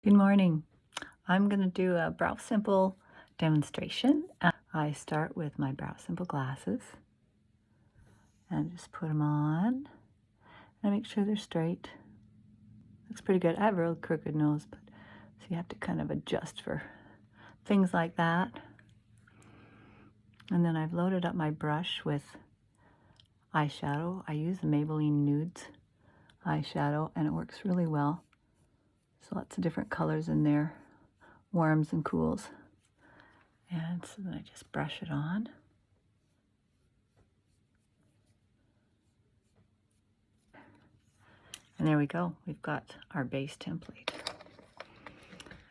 Good morning. I'm going to do a Brow Simple demonstration. I start with my Brow Simple glasses and just put them on. And I make sure they're straight. Looks pretty good. I have a real crooked nose, but so you have to kind of adjust for things like that. And then I've loaded up my brush with eyeshadow. I use the Maybelline Nudes eyeshadow and it works really well. So lots of different colors in there, warms and cools. And so then I just brush it on. And there we go. We've got our base template.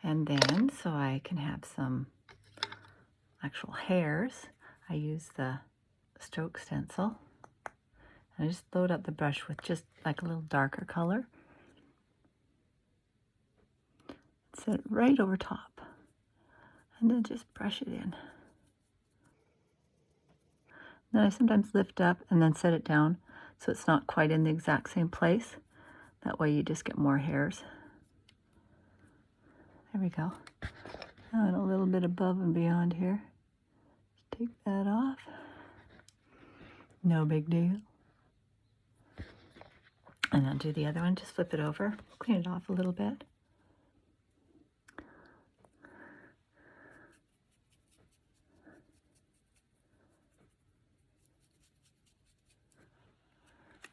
And then, so I can have some actual hairs, I use the stroke stencil. And I just load up the brush with just like a little darker color. Set it right over top. And then just brush it in. Then I sometimes lift up and then set it down so it's not quite in the exact same place. That way you just get more hairs. There we go. Now and a little bit above and beyond here. Just take that off. No big deal. And then do the other one, just flip it over, clean it off a little bit.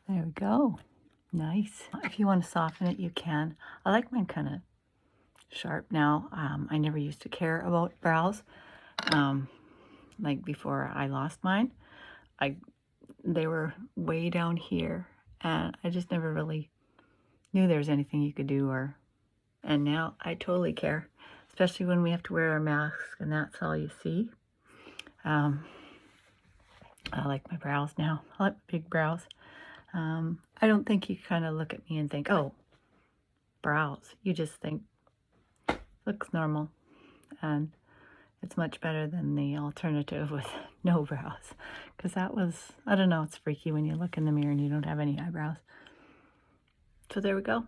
There we go. Nice. If you want to soften it, you can. I like mine kind of sharp now. I never used to care about brows. Like before I lost mine, they were way down here, and I just never really knew there was anything you could do. And now I totally care, especially when we have to wear our masks and that's all you see. I like my brows now. I like big brows. I don't think you kind of look at me and think, oh, brows. You just think, looks normal. And it's much better than the alternative with no brows. Because that was, I don't know, it's freaky when you look in the mirror and you don't have any eyebrows. So there we go.